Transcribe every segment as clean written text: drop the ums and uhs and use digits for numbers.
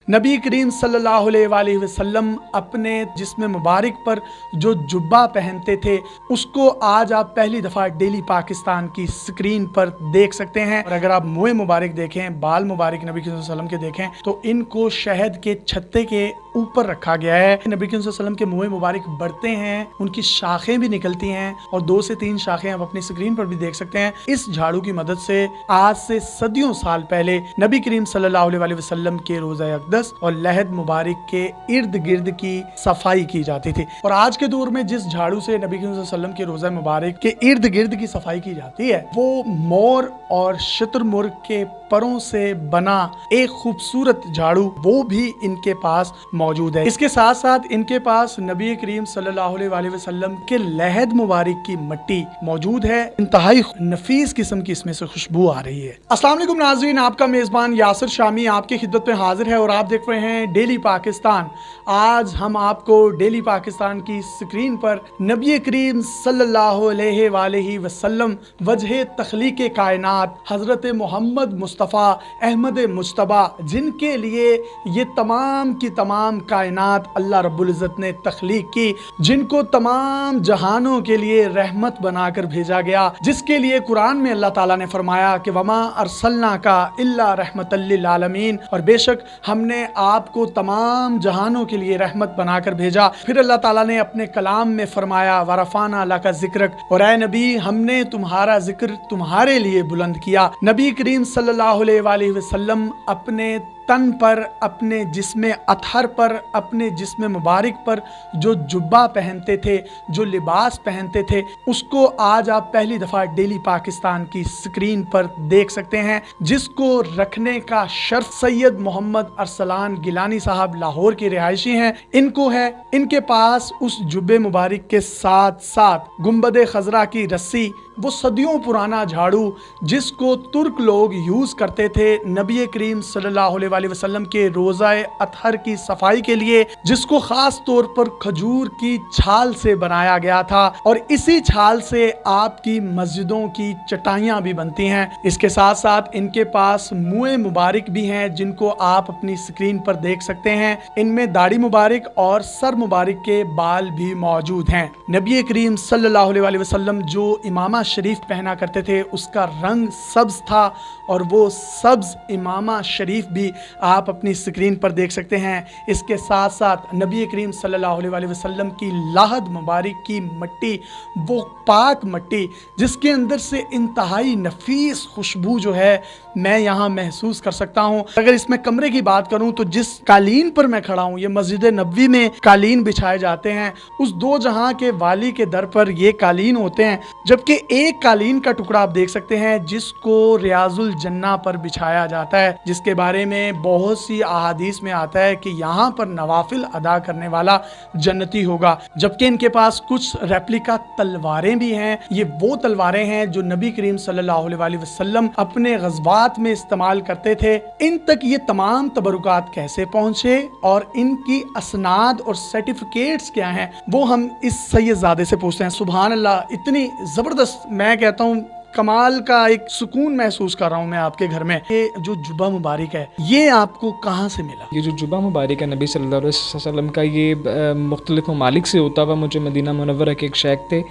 नबी करीम सल्लल्लाहु अलैहि वसल्लम अपने जिस्म मुबारक पर जो जुब्बा पहनते थे उसको आज आप पहली दफ़ा डेली पाकिस्तान की स्क्रीन पर देख सकते हैं। और अगर आप मुँह मुबारक देखें, बाल मुबारक नबी करीम सल्लल्लाहु अलैहि वसल्लम के देखें तो इनको शहद के छत्ते के ऊपर रखा गया है। नबी करीम सल्लल्लाहु अलैहि वसल्लम के मुँह मुबारक बढ़ते हैं, उनकी शाखें भी निकलती हैं और 2 से 3 शाखें आप अपनी स्क्रीन पर भी देख सकते हैं। इस झाड़ू की मदद से आज से सदियों साल पहले नबी करीम सल्लल्लाहु अलैहि वसल्लम के रोज़ा अक़दस और लहद मुबारक के इर्द गिर्द की सफाई की जाती थी। और आज के दौर में जिस झाड़ू से नबी करीम सल्लल्लाहु अलैहि वसल्लम के रोज़ा मुबारक के इर्द गिर्द की सफाई की जाती है वो मोर और शुतुरमुर्ग के परों से बना एक खूबसूरत झाड़ू वो भी इनके पास मौजूद है। इसके साथ साथ इनके पास नबी करीम सल्लल्लाहु अलैहि वसल्लम के लहद मुबारक की मिट्टी मौजूद है। इंतहाई नफीस किस्म की इसमें से खुशबू आ रही है। अस्सलाम वालेकुम नाज़रीन, आपका मेज़बान यासिर शामी आपकी खिदमत में हाजिर है और आप देख रहे हैं डेली पाकिस्तान। आज हम आपको डेली पाकिस्तान की स्क्रीन पर नबी करीम सल्लल्लाहु अलैहि वसल्लम वजह तख्लीक कायनात हज़रत मोहम्मद मुस्तफ़ा अहमद मुज्तबा जिनके लिए ये तमाम की तमाम कायनात अल्लाह रब्बुल इज़्ज़त ने तख्लीक की, जिनको तमाम जहानों के लिए रहमत बनाकर भेजा गया, जिसके लिए कुरान में अल्लाह ताला ने फरमाया कि वमा अरसलना का इल्ला रहमतल लिल आलमीन, और बेशक हमने आपको तमाम जहानों के लिए रहमत बनाकर भेजा। फिर अल्लाह ताला ने अपने कलाम में फरमाया वरफ़ाना लका ज़िक्रक, और ऐ नबी हमने तुम्हारा जिक्र तुम्हारे लिए बुलंद किया। नबी करीम सल्लल्लाहु अलैहि वसल्लम अपने तन पर, अपने जिस्म अतहर पर, अपने जिस्म मुबारक पर जो जुब्बा पहनते थे, जो लिबास पहनते थे, उसको आज आप पहली दफ़ा डेली पाकिस्तान की स्क्रीन पर देख सकते हैं, जिसको रखने का शर्फ सैयद मोहम्मद अरसलान गिलानी साहब लाहौर के रिहायशी हैं, इनको है। इनके पास उस जुब्बे मुबारक के साथ साथ गुंबद खजरा की रस्सी, वो सदियों पुराना झाड़ू जिसको तुर्क लोग यूज़ करते थे नबी करीम सल्लल्लाहु अलैहि वसल्लम के रोज़ा अतहर की सफाई के लिए, जिसको ख़ास तौर पर खजूर की छाल से बनाया गया था और इसी छाल से आपकी मस्जिदों की चटाइयाँ भी बनती हैं। इसके साथ साथ इनके पास मुँह मुबारक भी हैं जिनको आप अपनी स्क्रीन पर देख सकते हैं। इनमें दाढ़ी मुबारक और सर मुबारक के बाल भी मौजूद हैं। नबी करीम सल्लल्लाहु अलैहि वसल्लम जो इमामा शरीफ पहना करते थे उसका रंग सब्ज था और वो सब्ज इमामा शरीफ भी आप अपनी स्क्रीन पर देख सकते हैं। इसके साथ साथ नबी करीम सल्लल्लाहु अलैहि वसल्लम की लहद मुबारक की मिट्टी, वो पाक मिट्टी जिसके अंदर से इंतहाई नफीस खुशबू जो है मैं यहाँ महसूस कर सकता हूँ। अगर इसमें कमरे की बात करूँ तो जिस कालीन पर मैं खड़ा हूँ, ये मस्जिद नबवी में कालीन बिछाए जाते हैं, उस दो जहाँ के वाली के दर पर ये कालीन होते हैं। जबकि एक कालीन का टुकड़ा आप देख सकते हैं जिसको रियाजुल जन्ना पर बिछाया जाता है, जिसके बारे में बहुत सी अहादीस में आता है कि यहाँ पर नवाफिल अदा करने वाला जन्नती होगा। जबकि इनके पास कुछ रेप्लिका तलवारें भी हैं। ये वो तलवारें हैं जो नबी करीम सल्लल्लाहु अलैहि वसल्लम अपने ग़ज़वात में इस्तेमाल करते थे। इन तक ये तमाम तबरुकात कैसे पहुँचे और इनकी असनाद और सर्टिफिकेट्स क्या हैं वो हम इस सैयदज़ादे से पूछते हैं। सुभान अल्लाह, इतनी ज़बरदस्त, मैं कहता हूँ कमाल का एक सुकून महसूस कर रहा हूँ मैं आपके घर में। ये जो जुब्बा मुबारक है ये आपको कहाँ से मिला? ये जो जुब्बा मुबारक है नबी सल्लल्लाहु अलैहि वसल्लम का, ये मुख्तलिफ ममालिक से होता हुआ मुझे मदीना मुनव्वरा के एक शेख थे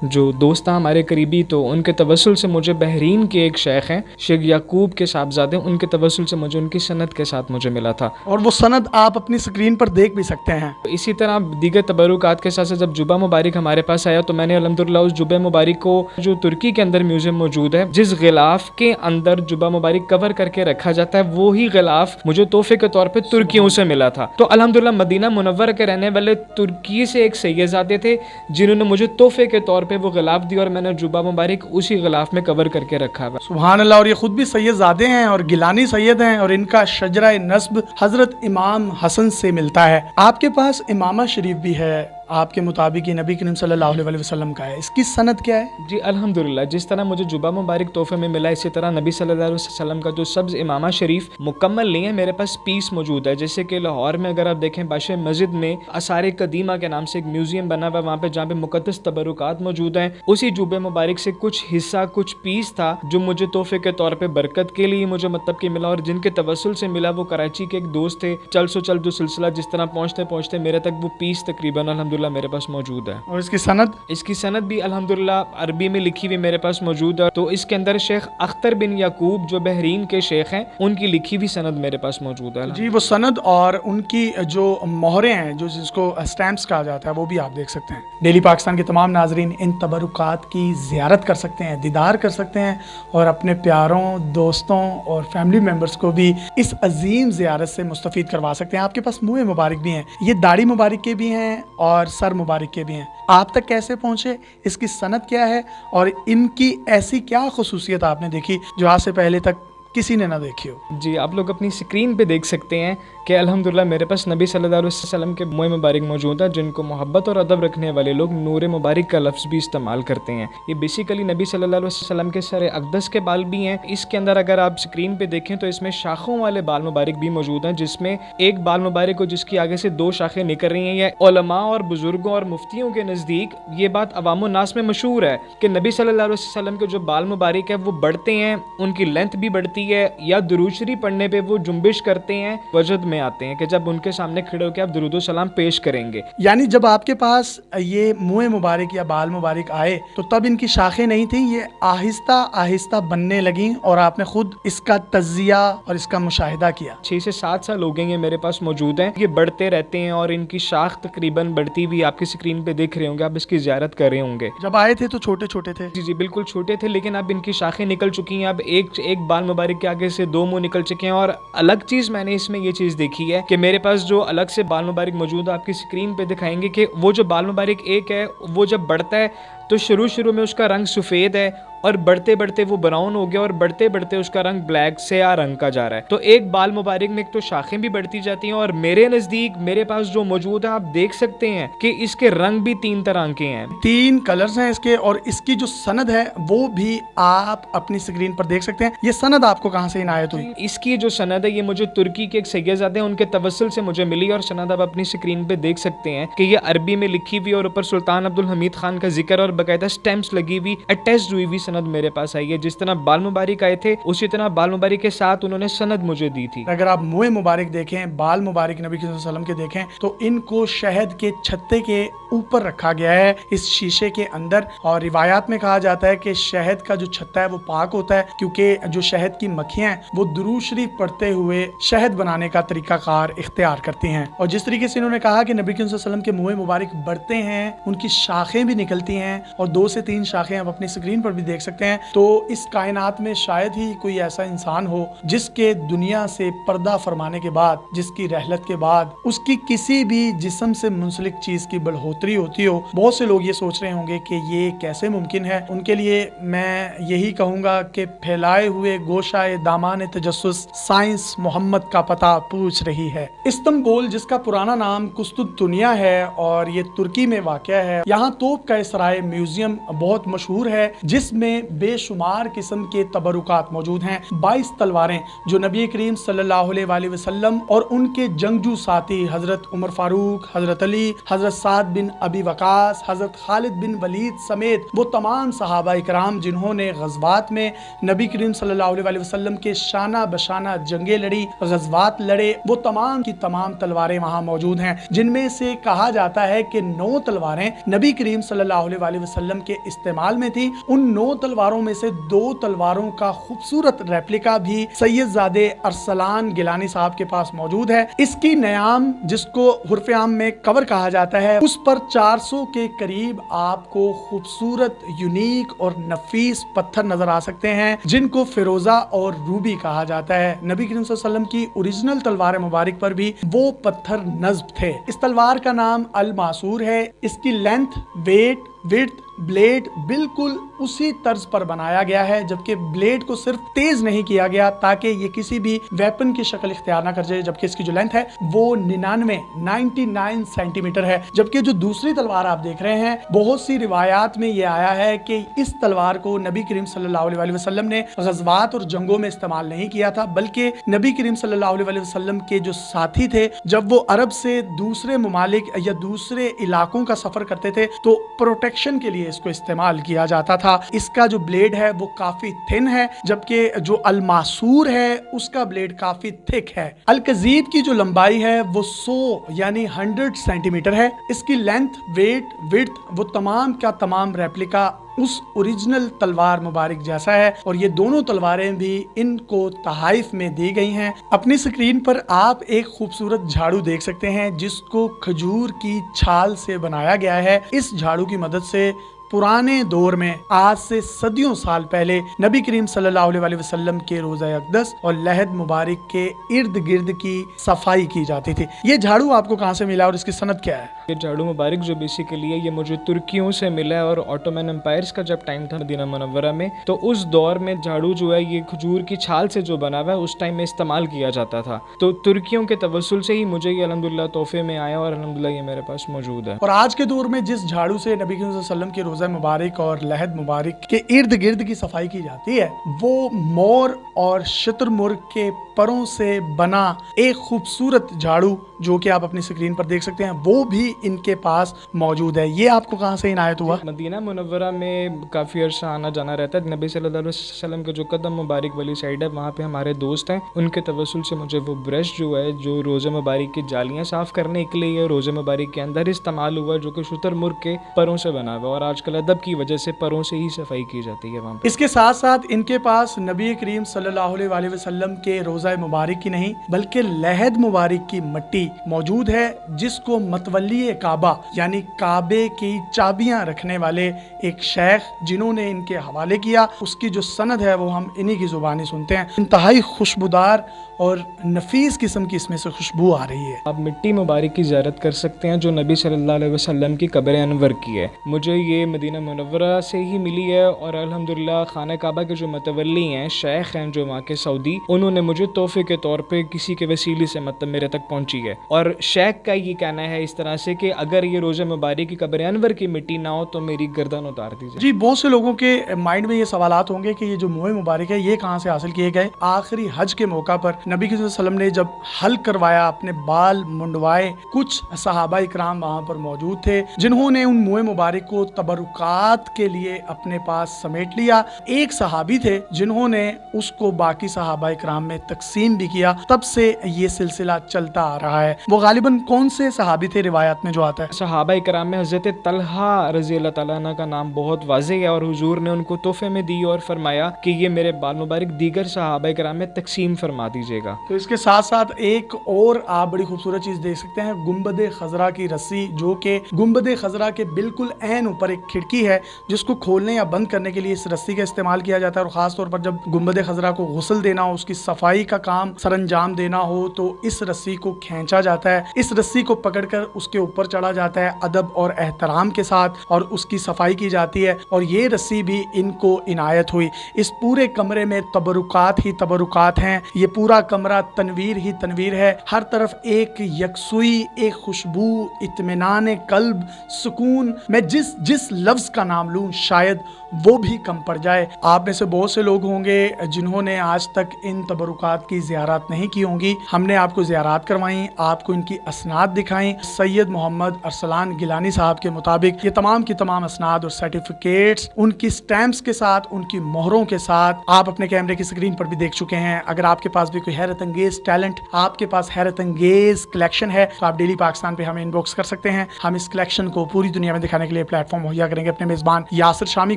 जो दोस्त था हमारे करीबी, तो उनके तवस्सुल से मुझे बहरीन के एक शेख हैं शेख याकूब के साहबजादे, उनके तवस्सुल से मुझे उनकी सनद के साथ मुझे मिला था और वो सनद आप अपनी स्क्रीन पर देख भी सकते हैं। इसी तरह दीगर तबरुकात के साथ साथ जब जुब्बा मुबारक हमारे पास आया तो मैंने अल्हम्दुलिल्लाह उस जुब्बा मुबारक को, जो तुर्की के अंदर म्यूजियम मौजूद है, जिस गिलाफ के अंदर जुब्बा मुबारक कवर करके रखा जाता है, वो ही गिलाफ मुझे तोहफे के तौर पर तुर्कियों से मिला था। तो अल्हम्दुलिल्लाह मदीना मुनव्वरा के रहने वाले तुर्की से एक सैयदजादे थे जिन्होंने मुझे तोहफे के तौर पर वो गिलाफ दिया और मैंने जुब्बा मुबारक उसी गिलाफ में कवर करके रखा है। सुभान अल्लाह, और ये खुद भी सैयदजादे हैं और गिलानी सैयद हैं और इनका शजरा नस्ब हजरत इमाम हसन से मिलता है। आपके पास इमामा शरीफ भी है, آپ کے مطابق یہ نبی کریم صلی اللہ علیہ وسلم کا ہے، اس کی سند کیا ہے؟ جی الحمدللہ، جس طرح مجھے جبہ مبارک تحفے میں ملا، اسی طرح نبی صلی اللہ علیہ وسلم کا جو سبز امامہ شریف مکمل نہیں ہے، میرے پاس پیس موجود ہے. جیسے کہ لاہور میں اگر آپ دیکھیں بادشاہ مسجد میں آثار قدیمہ کے نام سے ایک میوزیم بنا ہوا ہے، وہاں پہ جہاں پہ مقدس تبرکات موجود ہیں، اسی جبہ مبارک سے کچھ حصہ کچھ پیس تھا جو مجھے تحفے کے طور پہ برکت کے لیے مجھے مطلب کہ ملا، اور جن کے توسل سے ملا وہ کراچی کے ایک دوست تھے. چل سو چل جو سلسلہ جس طرح پہنچتے پہنچتے میرے تک وہ پیس تقریباً الحمدللہ میرے پاس موجود ہے. اور اس کی سند؟ اس کی سند بھی الحمدللہ عربی میں لکھی ہوئی میرے پاس موجود ہے. تو اس کے اندر شیخ اختر بن یعقوب جو بحرین کے شیخ ہیں ان کی لکھی ہوئی سند میرے پاس موجود ہے. جی وہ سند اور ان کی جو مہریں ہیں جو جس کو اسٹیمپس کہا جاتا ہے وہ بھی آپ دیکھ سکتے ہیں. ڈیلی پاکستان کے تمام ناظرین ان تبرکات کی زیارت کر سکتے ہیں، دیدار کر سکتے ہیں، اور اپنے پیاروں، دوستوں اور فیملی ممبرز کو بھی اس عظیم زیارت سے مستفید کروا سکتے ہیں. آپ کے پاس منہ مبارک بھی ہیں، یہ داڑھی مبارک کے بھی ہیں اور سر مبارک کے بھی ہیں. آپ تک کیسے پہنچے، اس کی سند کیا ہے، اور ان کی ایسی کیا خصوصیت آپ نے دیکھی جو آج سے پہلے تک کسی نے نہ دیکھی ہو؟ جی آپ لوگ اپنی سکرین پہ دیکھ سکتے ہیں کہ الحمدللہ میرے پاس نبی صلی اللہ علیہ وسلم کے منہ مبارک موجود ہے، جن کو محبت اور ادب رکھنے والے لوگ نور مبارک کا لفظ بھی استعمال کرتے ہیں. یہ بیسیکلی نبی صلی اللہ علیہ وسلم کے سر اقدس کے بال بھی ہیں. اس کے اندر اگر آپ سکرین پہ دیکھیں تو اس میں شاخوں والے بال مبارک بھی موجود ہیں، جس میں ایک بال مبارک ہو جس کی آگے سے دو شاخیں نکل رہی ہیں. یہ علماء اور بزرگوں اور مفتیوں کے نزدیک یہ بات عوام الناس میں مشہور ہے کہ نبی صلی اللہ علیہ وسلم کے جو بال مبارک ہے وہ بڑھتے ہیں، ان کی لینتھ بھی بڑھتی ہے، یا درود شریف پڑھنے پہ وہ جنبش کرتے ہیں، وجد میں آتے ہیں کہ جب ان کے سامنے کھڑے ہو کے آپ درود و سلام پیش کریں گے. یعنی جب آپ کے پاس یہ منہ مبارک یا بال مبارک آئے تو تب ان کی شاخیں نہیں تھیں، یہ آہستہ آہستہ بننے لگیں اور آپ نے خود اس کا تجزیہ اور اس کا مشاہدہ کیا. 6 سے 7 سال ہو گئے یہ میرے پاس موجود ہیں. یہ بڑھتے رہتے ہیں اور ان کی شاخ تقریباً بڑھتی ہوئی آپ کی سکرین پہ دیکھ رہے ہوں گے، آپ اس کی زیارت کر رہے ہوں گے. جب آئے تھے تو چھوٹے چھوٹے تھے؟ جی بالکل چھوٹے تھے، لیکن اب ان کی شاخیں نکل چکی ہیں. اب ایک بال مبارک کے آگے سے 2 منہ نکل چکے ہیں. اور الگ چیز میں نے اس میں یہ چیز دیکھی ہے کہ میرے پاس جو الگ سے بال مبارک موجود ہے، آپ کی سکرین پہ دکھائیں گے کہ وہ جو بال مبارک ایک ہے وہ جب بڑھتا ہے تو شروع میں اس کا رنگ سفید ہے، اور بڑھتے بڑھتے وہ براؤن ہو گیا، اور بڑھتے بڑھتے اس کا رنگ بلیک سیاہ رنگ کا جا رہا ہے. تو ایک بال مبارک میں ایک تو شاخیں بھی بڑھتی جاتی ہیں، اور میرے نزدیک میرے پاس جو موجود ہے آپ دیکھ سکتے ہیں کہ اس کے رنگ بھی 3 طرح کے ہیں، 3 کلرز ہیں اس کے. اور اس کی جو سند ہے وہ بھی آپ اپنی سکرین پر دیکھ سکتے ہیں. یہ سند آپ کو کہاں سے عنایت ہوئی؟ اس کی جو سند ہے یہ مجھے ترکی کے ایک سیدزادے ہیں ان کے توسل سے مجھے ملی، اور سند آپ اپنی سکرین پہ دیکھ سکتے ہیں کہ یہ عربی میں لکھی ہوئی اور اوپر سلطان عبدالحمید خان کا ذکر اور باقاعدہ سٹیمپس لگی ہوئی اٹیچڈ ہوئی سند میرے پاس آئی ہے. جس طرح بال مبارک آئے تھے اسی طرح بال مبارک کے ساتھ انہوں نے سند مجھے دی تھی. اگر آپ منہ مبارک دیکھیں، بال مبارک نبی صلی اللہ علیہ وسلم کے دیکھیں تو ان کو شہد کے چھتے کے اوپر رکھا گیا ہے اس شیشے کے اندر. اور روایات میں کہا جاتا ہے کہ شہد کا جو چھتا ہے وہ پاک ہوتا ہے، کیونکہ جو شہد کی مکھیاں ہیں وہ درود شریف پڑھتے ہوئے شہد بنانے کا طریقہ کار اختیار کرتی ہیں. اور جس طریقے سے انہوں نے کہا کہ نبی صلی اللہ علیہ وسلم کے منہ مبارک بڑھتے ہیں، ان کی شاخیں بھی نکلتی ہیں، اور 2 سے 3 شاخیں آپ اپنی سکرین پر بھی دیکھ سکتے ہیں. تو اس کائنات میں شاید ہی کوئی ایسا انسان ہو جس کے دنیا سے پردہ فرمانے کے بعد، جس کی رحلت کے بعد اس کی کسی بھی جسم سے منسلک چیز کی بڑھوتری ہوتی ہو. بہت سے لوگ یہ سوچ رہے ہوں گے کہ یہ کیسے ممکن ہے. ان کے لیے میں یہی کہوں گا کہ پھیلائے ہوئے گوشائے دامان تجسس سائنس محمد کا پتہ پوچھ رہی ہے. استنبول جس کا پرانا نام قسطنطنیہ ہے اور یہ ترکی میں واقع ہے، یہاں توپ کا سرائے میوزیم بہت مشہور ہے جس میں بے شمار قسم کے تبرکات موجود ہیں. 22 تلواریں جو نبی کریم صلی اللہ علیہ وآلہ وسلم اور ان کے جنگجو ساتھی حضرت عمر فاروق، حضرت علی، حضرت سعد بن ابی وقاص، حضرت خالد بن ولید سمیت وہ تمام صحابہ اکرام جنہوں نے غزوات میں نبی کریم صلی اللہ علیہ وآلہ وسلم کے شانہ بشانہ جنگیں لڑی، غزوات لڑے، وہ تمام کی تمام تلواریں وہاں موجود ہیں، جن میں سے کہا جاتا ہے کہ 9 تلواریں نبی کریم صلی اللہ علیہ وآلہ وسلم کے استعمال میں تھی. ان 9 تلواروں میں سے 2 تلواروں کا خوبصورت ریپلیکا بھی سید زادے ارسلان گیلانی صاحب کے پاس موجود ہے. اس کی نیام جس کو حرف عام میں کور کہا جاتا ہے، اس پر 400 کے قریب آپ کو خوبصورت، یونیک اور نفیس پتھر نظر آ سکتے ہیں جن کو فیروزہ اور روبی کہا جاتا ہے. نبی کریم صلی اللہ علیہ وسلم کی اوریجنل تلوار مبارک پر بھی وہ پتھر نصب تھے. اس تلوار کا نام الماسور ہے. اس کی لینتھ، ویٹ विड्थ, ब्लेड बिल्कुल उसी तर्ज पर बनाया गया है, जबकि ब्लेड को सिर्फ तेज नहीं किया गया ताकि ये किसी भी वेपन की शक्ल इख्तियार ना कर जाए, जबकि इसकी जो लेंथ है वो 99 सेंटीमीटर है। जबकि जो दूसरी तलवार आप देख रहे हैं, बहुत सी रिवायात में ये आया है कि इस तलवार को नबी करीम सल्लल्लाहु अलैहि वसल्लम ने गज़वात और जंगों में इस्तेमाल नहीं किया था, बल्कि नबी करीम सल्लल्लाहु अलैहि वसल्लम के जो साथी थे, जब वो अरब से दूसरे ममालिक या दूसरे इलाकों का सफर करते थे तो प्रोटेक्शन के लिए इसको इस्तेमाल किया जाता था। इसका जो ब्लेड है वो काफी थिन है, जबकि जो अलमासूर है उसका ब्लेड काफी थिक है। अलकजीब की जो लंबाई है वो 100 यानी 100 सेंटीमीटर है। इसकी लेंथ, वेट, विड्थ वो तमाम का तमाम रेप्लिका उस ओरिजिनल तलवार मुबारक जैसा है, और ये दोनों तलवारें भी इनको तहाइफ में दी गई हैं। अपनी स्क्रीन पर आप एक खूबसूरत झाड़ू देख सकते हैं जिसको खजूर की छाल से बनाया गया है। इस झाड़ू की मदद से पुराने दौर में आज से सदियों साल पहले नबी करीम सल्लल्लाहु अलैहि वसल्लम के रोज़ा अक़दस और लहद मुबारक के इर्द गिर्द की सफाई की जाती थी। ये झाड़ू आपको कहाँ से मिला और इसकी सनद क्या है? ये झाड़ू मुबारक जो बेसिकली है ये मुझे तुर्कियों से मिला है, और ऑटोमन एम्पायर्स का जब टाइम था मदीना मुनव्वरा में, तो उस दौर में झाड़ू जो है ये खजूर की छाल से जो बना हुआ है उस टाइम में इस्तेमाल किया जाता था। तो तुर्कियों के तवस्सुल से ही मुझे ये अल्हम्दुलिल्लाह तोहफे में आया और अल्हम्दुलिल्लाह ये मेरे पास मौजूद है। और आज के दौर में जिस झाड़ू से नबी करीम सल्लल्लाहु अलैहि वसल्लम के रोज़ा मुबारक और लहद मुबारक के इर्द गिर्द की सफाई की जाती है, वो मोर और शुतुरमुर्ग के परों से बना एक खूबसूरत झाड़ू जो कि आप अपनी स्क्रीन पर देख सकते हैं, वो भी इनके पास मौजूद है। ये आपको कहाँ से इनायत हुआ? मदीना मुनव्वरा में काफ़ी अर्सा आना जाना रहता है। नबी सल्लल्लाहु अलैहि वसल्लम के जो कदम मुबारक वाली साइड है वहाँ पे हमारे दोस्त हैं, उनके तवस्सुल से मुझे वो ब्रश जो है जो रोज़े मुबारक की जालियाँ साफ़ करने के लिए रोज़े मुबारक के अंदर इस्तेमाल हुआ, जो कि शुतुरमुर्ग के परों से बना हुआ, और आजकल अदब की वजह से परों से ही सफाई की जाती है वहाँ पे। इसके साथ साथ इनके पास नबी करीम सल्लल्लाहु अलैहि वसल्लम के रोज़ा मुबारक की नहीं बल्कि लहद मुबारक की मट्टी मौजूद है, जिसको मतवल्ली काबा यानी काबे की चाबियां रखने वाले एक शेख जिन्होंने इनके हवाले किया, उसकी जो सनद है वो हम इन्हीं की जुबानी सुनते हैं। इंतहाई खुशबूदार और नफीस किस्म की इसमें से खुशबू आ रही है। आप मिट्टी मुबारक की ज़ियारत कर सकते हैं जो नबी सल्लल्लाहु अलैहि वसल्लम की कब्र अनवर की है। मुझे ये मदीना मुनव्वरा से ही मिली है, और अल्हम्दुलिल्लाह खाना काबा के जो मतवल्ली हैं, शेख हैं जो वहाँ के सऊदी, उन्होंने मुझे तोहफे के तौर पे किसी के वसीले से मतलब मेरे तक पहुँची है। और शेख का ये कहना है इस तरह से कि अगर ये रोज़ा मुबारक की कब्र अनवर की मिट्टी ना हो तो मेरी गर्दन उतार दीजिए। जी, बहुत से लोगों के माइंड में ये सवालात होंगे कि ये जो मोए मुबारक है ये कहाँ से हासिल किए गए। आखिरी हज के मौका पर नबी सल्लल्लाहु अलैहि वसल्लम ने जब हल करवाया, अपने बाल मुंडवाए, कुछ सहाबा इकराम वहाँ पर मौजूद थे जिन्होंने उन मोए मुबारक को तबरुकात के लिए अपने पास समेट लिया। एक सहाबी थे जिन्होंने उसको बाकी सहाबा इकराम में तकसीम भी किया। तब से ये सिलसिला चलता आ रहा है। वो गालिबन कौन से सहाबी थे रिवायत में जो आता है? सहाबा इकराम में हज़रत तलहा रज़ी अल्लाह तआला अन्हु का नाम बहुत वाज़ेह है, और हुजूर ने उनको तोहफे में दी और फरमाया कि ये मेरे बाल मुबारक दीगर सहाबा इकराम में तकसीम फरमा दीजिएगा। तो इसके साथ साथ एक और आप बड़ी खूबसूरत चीज़ देख सकते हैं, गुंबद खजरा की रस्सी, जो कि गुंबद खजरा के बिल्कुल ऐन ऊपर एक खिड़की है जिसको खोलने या बंद करने के लिए इस रस्सी का इस्तेमाल किया जाता है। और ख़ास तौर पर जब गुंबद खजरा को गुस्ल देना हो, उसकी सफाई का काम सरंजाम देना हो, तो इस रस्सी को खींचा जाता है। इस रस्सी को पकड़कर उसके ऊपर चढ़ा जाता है अदब और एहतराम के साथ, और उसकी सफाई की जाती है। और ये रस्सी भी इनको इनायत हुई। इस पूरे कमरे में तबरुकात ही तबरुकात हैं। ये पूरा कमरा तनवीर ही तनवीर है। हर तरफ एक यकसुई, एक खुशबू, इत्मीनान कल्ब, सुकून। मैं जिस लफ्ज का नाम लूं शायद वो भी कम पड़ जाए। आप में से बहुत से लोग होंगे जिन्होंने आज तक इन तबरुकात की ज़ियारत नहीं की होंगी। हमने आपको ज़ियारत करवाई, आपको इनकी असनाद दिखाई। सैयद मोहम्मद अरसलान गिलानी साहब के मुताबिक ये तमाम की तमाम असनाद और सर्टिफिकेट्स उनकी स्टैम्प्स के साथ, उनकी मोहरों के साथ आप अपने कैमरे की स्क्रीन पर भी देख चुके हैं। अगर आपके पास भी कोई हैरत अंगेज टैलेंट, आपके पास हैरत अंगेज कलेक्शन है, तो आप डेली पाकिस्तान पे हमें इनबॉक्स कर सकते हैं। हम इस कलेक्शन को पूरी दुनिया में दिखाने के लिए प्लेटफॉर्म मुहैया करेंगे। अपने मेज़बान यासिर शामी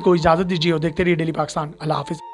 को इजाज़त दीजिए और देखते रहिए डेली पाकिस्तान। अल्लाह हाफिज़।